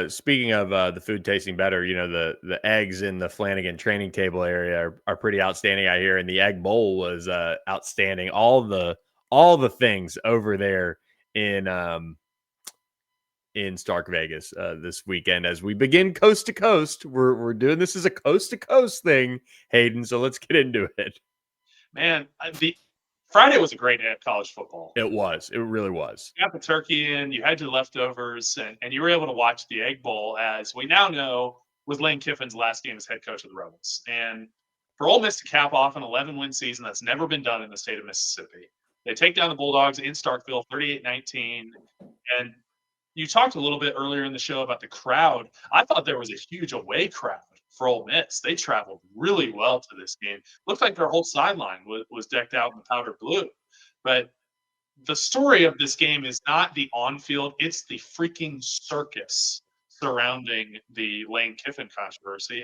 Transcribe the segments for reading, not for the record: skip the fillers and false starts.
Speaking of the food tasting better, the eggs in the Flanagan training table area are pretty outstanding out here, and the egg bowl was outstanding. All the things over there in in Stark Vegas this weekend as we begin coast to coast. We're doing this as a coast to coast thing, Hayden. So let's get into it. Man, the Friday was a great day of college football. It was. It really was. You got the turkey in, you had your leftovers, and you were able to watch the Egg Bowl, as we now know was Lane Kiffin's last game as head coach of the Rebels. And for Ole Miss to cap off an 11-win season that's never been done in the state of Mississippi, they take down the Bulldogs in Starkville 38-19. And you talked a little bit earlier in the show about the crowd. I thought there was a huge away crowd for Ole Miss. They traveled really well to this game. Looked like their whole sideline was decked out in powder blue. But the story of this game is not the on-field, it's the freaking circus surrounding the Lane Kiffin controversy.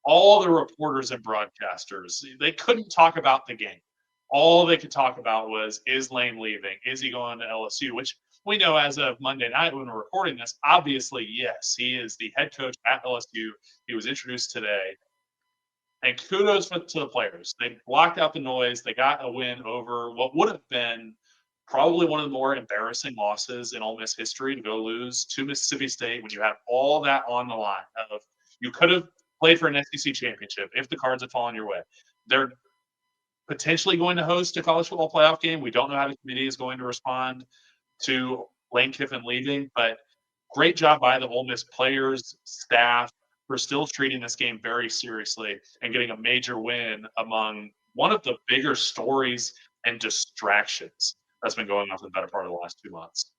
All the reporters and broadcasters, they couldn't talk about the game. All they could talk about was, is Lane leaving? Is he going to LSU? Which we know as of Monday night when we're recording this, obviously, yes, he is the head coach at LSU. He was introduced today. And kudos to the players. They blocked out the noise. They got a win over what would have been probably one of the more embarrassing losses in Ole Miss history, to go lose to Mississippi State when you had all that on the line. You could have played for an SEC championship if the cards had fallen your way. They're potentially going to host a college football playoff game. We don't know how the committee is going to respond to Lane Kiffin leaving, but great job by the Ole Miss players, staff, for still treating this game very seriously and getting a major win among one of the bigger stories and distractions that's been going on for the better part of the last 2 months.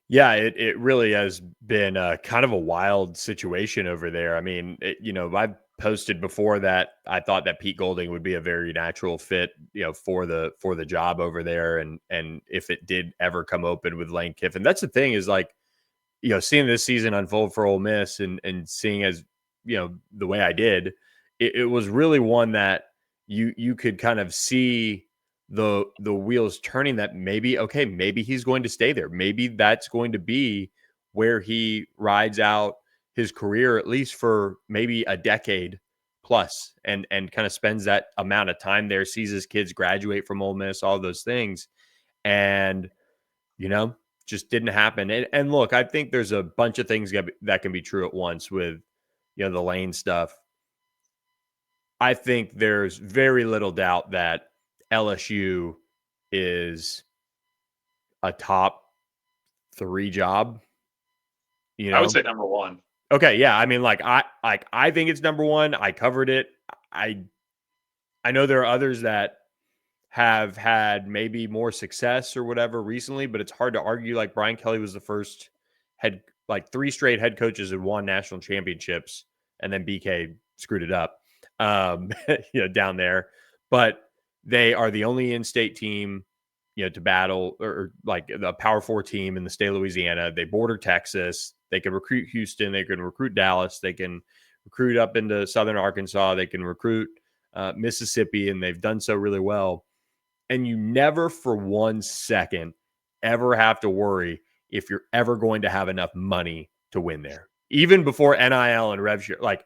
Yeah, it really has been kind of a wild situation over there. I mean, I've posted before that I thought that Pete Golding would be a very natural fit, for the job over there, and if it did ever come open with Lane Kiffin, that's the thing is like, seeing this season unfold for Ole Miss and seeing as the way I did, it was really one that you could kind of see the wheels turning, that maybe he's going to stay there. Maybe that's going to be where he rides out his career, at least for maybe a decade plus, and kind of spends that amount of time there, sees his kids graduate from Ole Miss, all those things. And, just didn't happen. And look, I think there's a bunch of things that can be true at once with, the Lane stuff. I think there's very little doubt that LSU is a top 3 job. I would say number 1. Okay, yeah. I mean, I think it's number 1. I covered it. I know there are others that have had maybe more success or whatever recently, but it's hard to argue. Like Brian Kelly was the first 3 straight head coaches had won national championships, and then BK screwed it up, down there. But they are the only in-state team, to battle, or like the Power 4 team in the state of Louisiana. They border Texas. They can recruit Houston. They can recruit Dallas. They can recruit up into southern Arkansas. They can recruit Mississippi, and they've done so really well. And you never for 1 second ever have to worry if you're ever going to have enough money to win there. Even before NIL and rev share, like,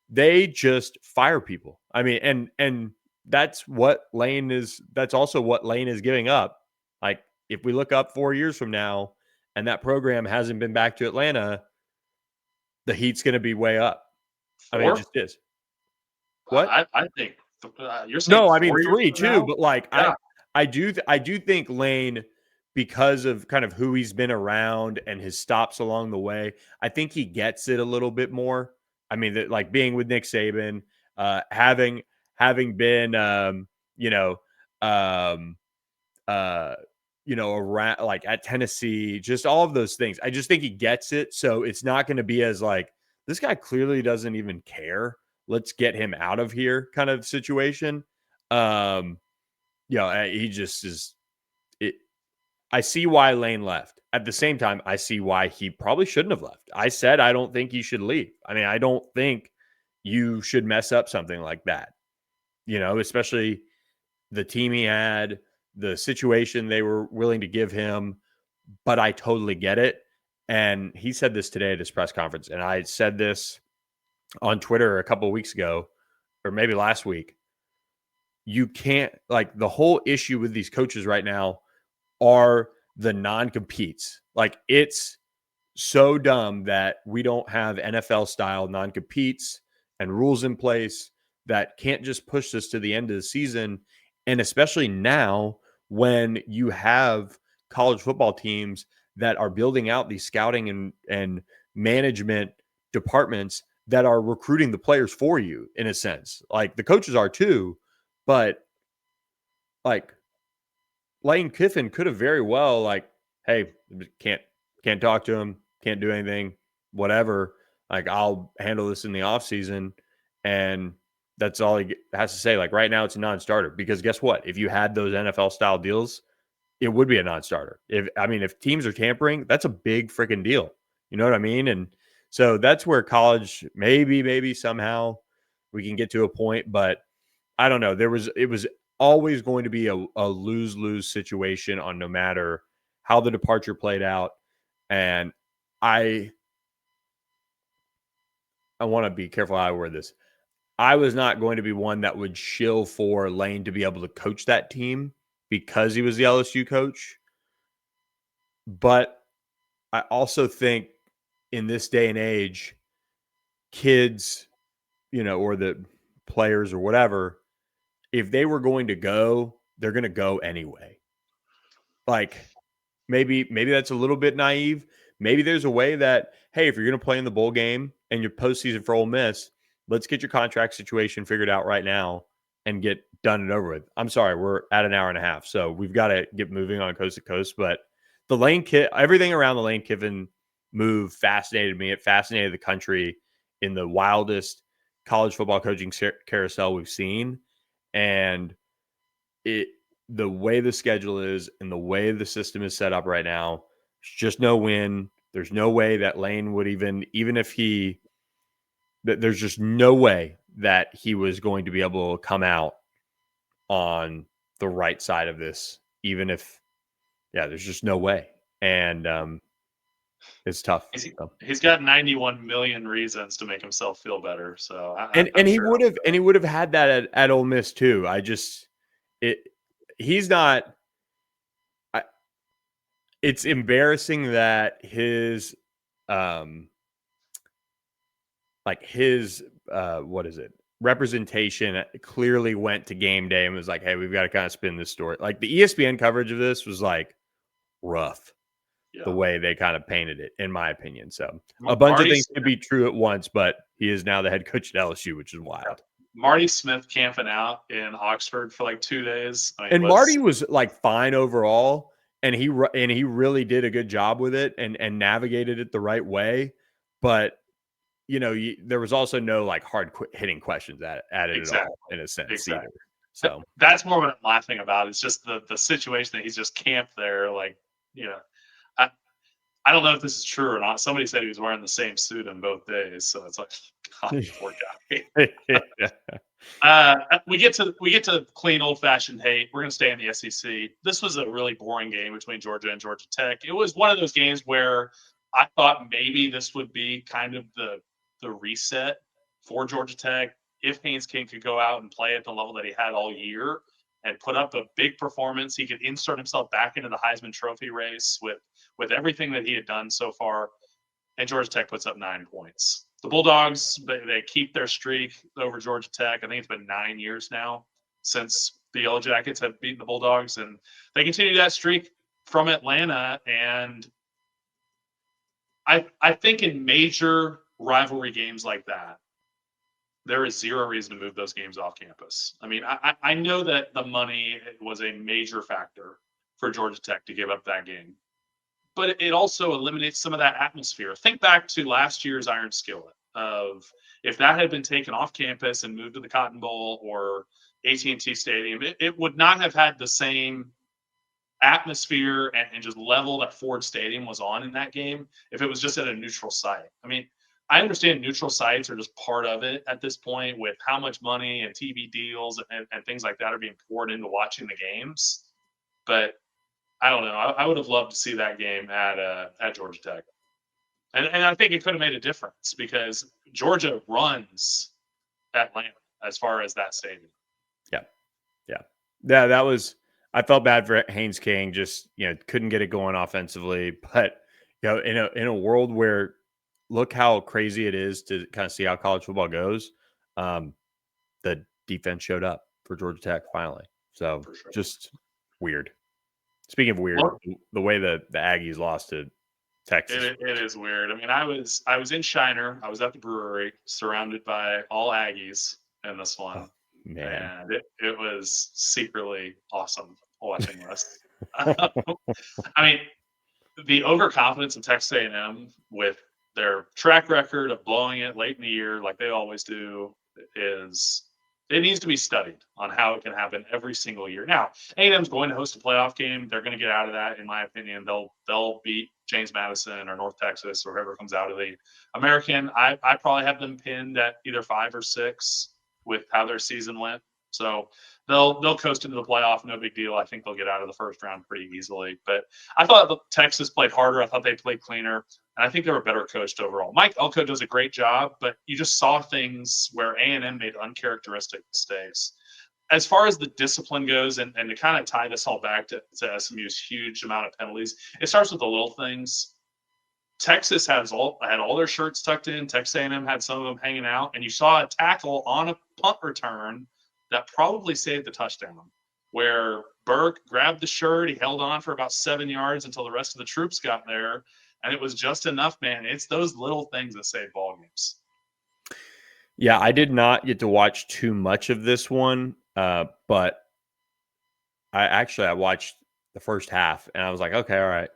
they just fire people. I mean, and that's what Lane is. That's also what Lane is giving up. Like, if we look up 4 years from now and that program hasn't been back to Atlanta, the heat's going to be way up. 4? I mean, it just is. What? I think you're saying no. I mean 3 too. now? But like, yeah. I do think Lane, because of kind of who he's been around and his stops along the way, I think he gets it a little bit more. I mean, like being with Nick Saban, having been, around, like at Tennessee, just all of those things. I just think he gets it. So it's not going to be as like, this guy clearly doesn't even care, let's get him out of here kind of situation. He just is. I see why Lane left. At the same time, I see why he probably shouldn't have left. I said I don't think he should leave. I mean, I don't think you should mess up something like that. Especially the team he had, the situation they were willing to give him. But I totally get it. And he said this today at his press conference. And I said this on Twitter a couple of weeks ago, or maybe last week. You can't, like, the whole issue with these coaches right now are the non-competes. Like, it's so dumb that we don't have NFL style non-competes and rules in place that can't just push us to the end of the season. And especially now when you have college football teams that are building out these scouting and management departments that are recruiting the players for you, in a sense. Like, the coaches are too, but like, Lane Kiffin could have very well, like, hey, can't talk to him, can't do anything, whatever. Like, I'll handle this in the offseason. And that's all he has to say. Like, right now it's a non-starter, because guess what? If you had those NFL style deals, it would be a non-starter. If teams are tampering, that's a big freaking deal. You know what I mean? And so that's where college, maybe somehow we can get to a point, but I don't know. It was always going to be a lose-lose situation on no matter how the departure played out. And I want to be careful how I word this. I was not going to be one that would shill for Lane to be able to coach that team because he was the LSU coach. But I also think in this day and age, kids, or the players or whatever, if they were going to go, they're going to go anyway. Like, maybe that's a little bit naive. Maybe there's a way that, hey, if you're going to play in the bowl game and your postseason for Ole Miss, let's get your contract situation figured out right now and get done and over with. I'm sorry, we're at an hour and a half, so we've got to get moving on coast to coast. But everything around the Lane Kiffin move fascinated me. It fascinated the country in the wildest college football coaching carousel we've seen, and the way the schedule is and the way the system is set up right now, there's just no win. There's no way that Lane would even if there's just no way that he was going to be able to come out on the right side of this, even if, there's just no way. And it's tough. He's got 91 million reasons to make himself feel better. So And I'm he sure. would have had that at Ole Miss too. He's not. It's embarrassing that his what is it, representation clearly went to game day and was like, hey, we've got to kind of spin this story. Like, the ESPN coverage of this was like rough, the way they kind of painted it, in my opinion. So a bunch of things could be true at once, but he is now the head coach at LSU, which is wild. Marty Smith camping out in Oxford for like 2 days. And Marty was like fine overall, and he really did a good job with it and navigated it the right way. But there was also no like hard hitting questions at it at all, in a sense, either. So that's more what I'm laughing about. It's just the situation that he's just camped there. Like, I don't know if this is true or not. Somebody said he was wearing the same suit on both days, so it's like, God, poor guy. We get to clean old fashioned hate. We're going to stay in the SEC. This was a really boring game between Georgia and Georgia Tech. It was one of those games where I thought maybe this would be kind of the reset for Georgia Tech if Haynes King could go out and play at the level that he had all year and put up a big performance. He could insert himself back into the Heisman Trophy race with everything that he had done so far. And Georgia Tech puts up 9 points. The Bulldogs, they keep their streak over Georgia Tech. I think it's been 9 years now since the Yellow Jackets have beaten the Bulldogs, and they continue that streak from Atlanta. And I think in major rivalry games like that, there is zero reason to move those games off campus. I mean, I know that the money was a major factor for Georgia Tech to give up that game, but it also eliminates some of that atmosphere. Think back to last year's Iron Skillet of if that had been taken off campus and moved to the Cotton Bowl or AT&T Stadium, it would not have had the same atmosphere and just level that Ford Stadium was on in that game if it was just at a neutral site. I mean, I understand neutral sites are just part of it at this point with how much money and TV deals and things like that are being poured into watching the games. But I don't know. I would have loved to see that game at Georgia Tech. And I think it could have made a difference because Georgia runs Atlanta as far as that stadium. Yeah. Yeah. Yeah. That was, I felt bad for Haynes King, just, couldn't get it going offensively. But, in a world where look how crazy it is to kind of see how college football goes, um, the defense showed up for Georgia Tech finally. So For sure. just weird. Speaking of weird, Well, the way the Aggies lost to Texas. it is weird. I mean, I was in Shiner. I was at the brewery, surrounded by all Aggies in this Oh, one, man. and it was secretly awesome watching this. I mean, the overconfidence of Texas A&M with their track record of blowing it late in the year, like they always do, is it needs to be studied on how it can happen every single year. Now, A&M's going to host a playoff game. They're going to get out of that, in my opinion. They'll beat James Madison or North Texas or whoever comes out of the American. I probably have them pinned at either 5 or 6 with how their season went. So they'll coast into the playoff, no big deal. I think they'll get out of the first round pretty easily. But I thought Texas played harder. I thought they played cleaner, and I think they were better coached overall. Mike Elko does a great job, but you just saw things where A&M made uncharacteristic mistakes. As far as the discipline goes, and to kind of tie this all back to SMU's huge amount of penalties, it starts with the little things. Texas had all their shirts tucked in. Texas A&M had some of them hanging out, and you saw a tackle on a punt return that probably saved the touchdown, where Burke grabbed the shirt, he held on for about 7 yards until the rest of the troops got there, and it was just enough, man. It's those little things that save ball games. Yeah, I did not get to watch too much of this one, but I watched the first half and I was like, okay, all right,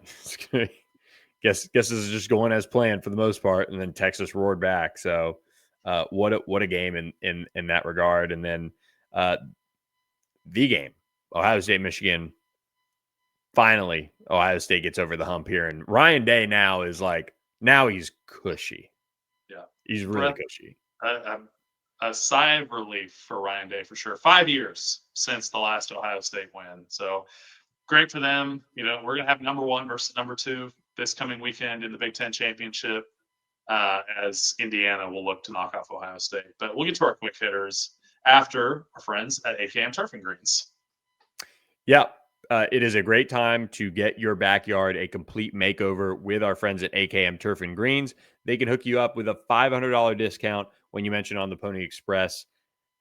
guess this is just going as planned for the most part. And then Texas roared back. So what a game in that regard. And then uh, the game, Ohio State Michigan. Finally, Ohio State gets over the hump here, and Ryan Day now he's cushy. Yeah, He's really breath, cushy. a, a sigh of relief for Ryan Day for sure. 5 years since the last Ohio State win, so great for them. We're gonna have number one versus number two this coming weekend in the Big Ten championship. As Indiana will look to knock off Ohio State. But we'll get to our quick hitters after our friends at AKM Turf and Greens. Yeah, it is a great time to get your backyard a complete makeover with our friends at AKM Turf and Greens. They can hook you up with a $500 discount when you mention on the Pony Express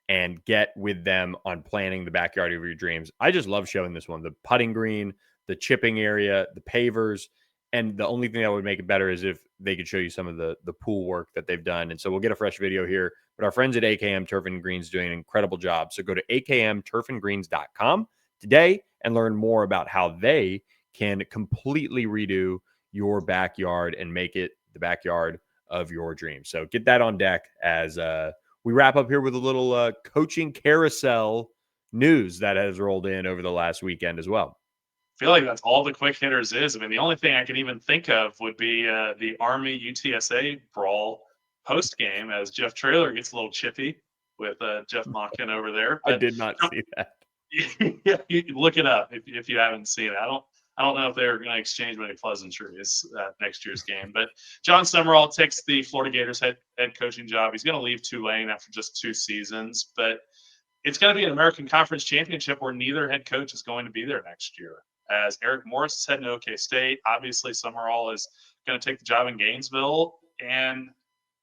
and get with them on planning the backyard of your dreams. I just love showing this one, the putting green, the chipping area, the pavers. And the only thing that would make it better is if they could show you some of the pool work that they've done. And so we'll get a fresh video here. But our friends at AKM Turf and Greens doing an incredible job. So go to akmturfandgreens.com today and learn more about how they can completely redo your backyard and make it the backyard of your dreams. So get that on deck as we wrap up here with a little coaching carousel news that has rolled in over the last weekend as well. I feel like that's all the quick hitters is. I mean, the only thing I can even think of would be the Army UTSA brawl post game as Jeff Traylor gets a little chippy with Jeff Monken over there. I But did not see that. yeah, you can look it up if you haven't seen it. I don't know if they're going to exchange many pleasantries at next year's game. But John Summerall takes the Florida Gators head coaching job. He's going to leave Tulane after just 2 seasons, but it's going to be an American Conference Championship where neither head coach is going to be there next year. As Eric Morris is heading to OK State, obviously Summerall is going to take the job in Gainesville, and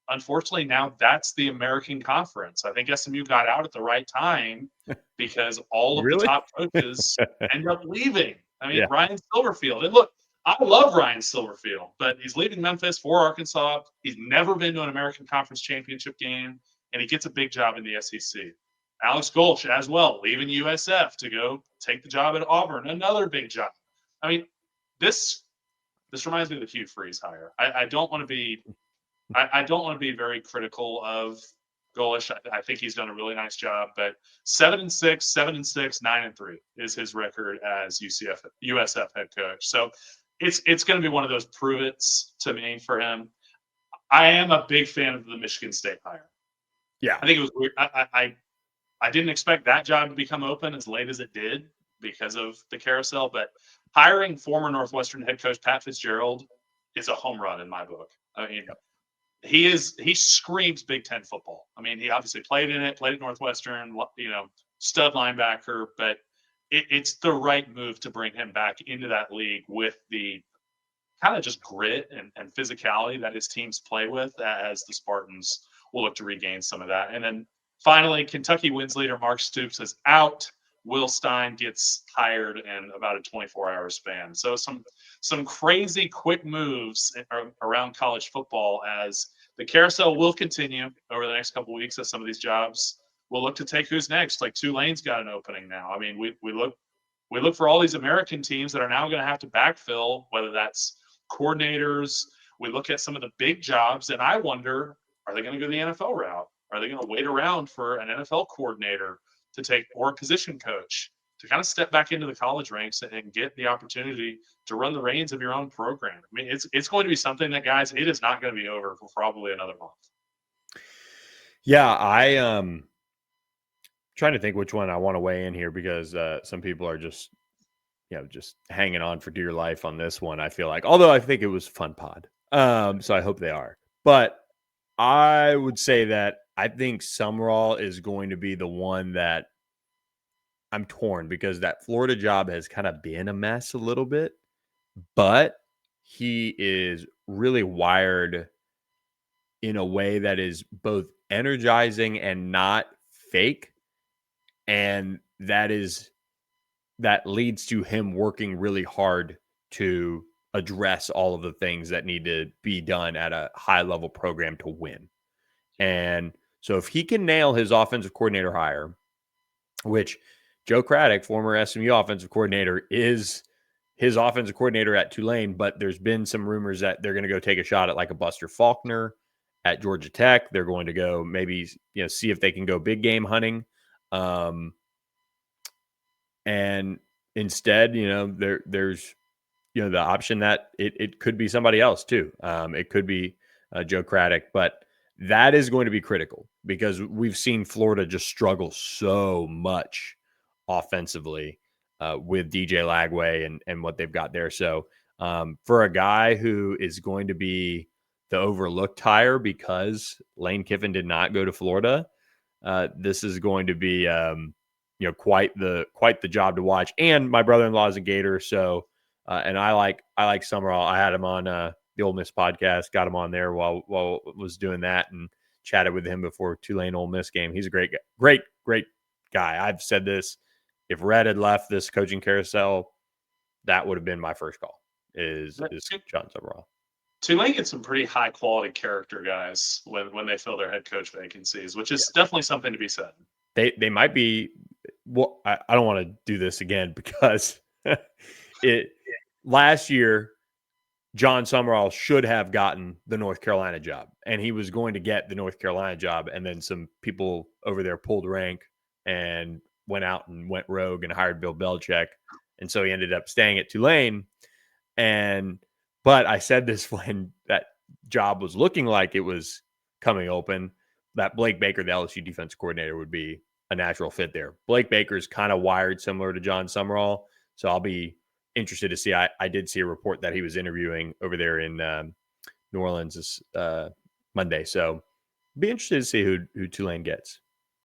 unfortunately, now that's the American Conference. I think SMU got out at the right time because all of the Really? top coaches end up leaving. I mean, Yeah. Ryan Silverfield. And look, I love Ryan Silverfield, but he's leaving Memphis for Arkansas. He's never been to an American Conference championship game, and he gets a big job in the SEC. Alex Golch as well, leaving USF to go take the job at Auburn, another big job. I mean, this reminds me of the Hugh Freeze hire. I don't want to be I don't want to be very critical of Golish. I think he's done a really nice job, but 7-6, 7-6, 9-3 is his record as USF head coach. So it's going to be one of those prove it's to me for him. I am a big fan of the Michigan State hire. Yeah. I think it was weird. I didn't expect that job to become open as late as it did because of the carousel, but hiring former Northwestern head coach Pat Fitzgerald is a home run in my book. I mean, he screams Big Ten football. I mean, he obviously played in it, played at Northwestern, stud linebacker, but it's the right move to bring him back into that league with the kind of just grit and physicality that his teams play with, as the Spartans will look to regain some of that. And then finally, Kentucky wins leader Mark Stoops is out. Will Stein gets hired in about a 24-hour span. So some crazy quick moves around college football, as the carousel will continue over the next couple of weeks as some of these jobs will look to take who's next. Like Tulane's got an opening now. I mean, we look for all these American teams that are now going to have to backfill, whether that's coordinators. We look at some of the big jobs, and I wonder, are they going to go the NFL route? Are they going to wait around for an NFL coordinator to take, or a position coach to kind of step back into the college ranks and get the opportunity to run the reins of your own program? I mean, it's going to be something that, guys, it is not going to be over for probably another month. Yeah, trying to think which one I want to weigh in here, because some people are just hanging on for dear life on this one. I feel like, although I think it was a fun pod, so I hope they are. But I would say that I think Summerall is going to be the one that I'm torn, because that Florida job has kind of been a mess a little bit, but he is really wired in a way that is both energizing and not fake. And that leads to him working really hard to address all of the things that need to be done at a high level program to win. And so if he can nail his offensive coordinator hire, which Joe Craddock, former SMU offensive coordinator, is his offensive coordinator at Tulane, but there's been some rumors that they're going to go take a shot at like a Buster Faulkner at Georgia Tech. They're going to go maybe, see if they can go big game hunting. And instead, there's the option that it could be somebody else too. It could be Joe Craddock, but that is going to be critical, because we've seen Florida just struggle so much offensively with DJ Lagway and what they've got there. So for a guy who is going to be the overlooked hire because Lane Kiffin did not go to Florida, this is going to be quite the job to watch. And my brother-in-law is a Gator, so and I like Summerall. I had him on the Ole Miss podcast, got him on there while was doing that, and chatted with him before Tulane Ole Miss game. He's a great guy. I've said this: if Red had left this coaching carousel, that would have been my first call. Is John Summerall. Tulane gets some pretty high quality character guys when they fill their head coach vacancies, which is definitely something to be said. They might be. Well, I don't want to do this again, because last year John Summerall should have gotten the North Carolina job, and he was going to get the North Carolina job, and then some people over there pulled rank and went out and went rogue and hired Bill Belichick, and so he ended up staying at Tulane. But I said this when that job was looking like it was coming open, that Blake Baker, the LSU defense coordinator, would be a natural fit there. Blake Baker's kind of wired similar to John Summerall, so I'll be interested to see. I did see a report that he was interviewing over there in New Orleans this Monday, so be interested to see who Tulane gets.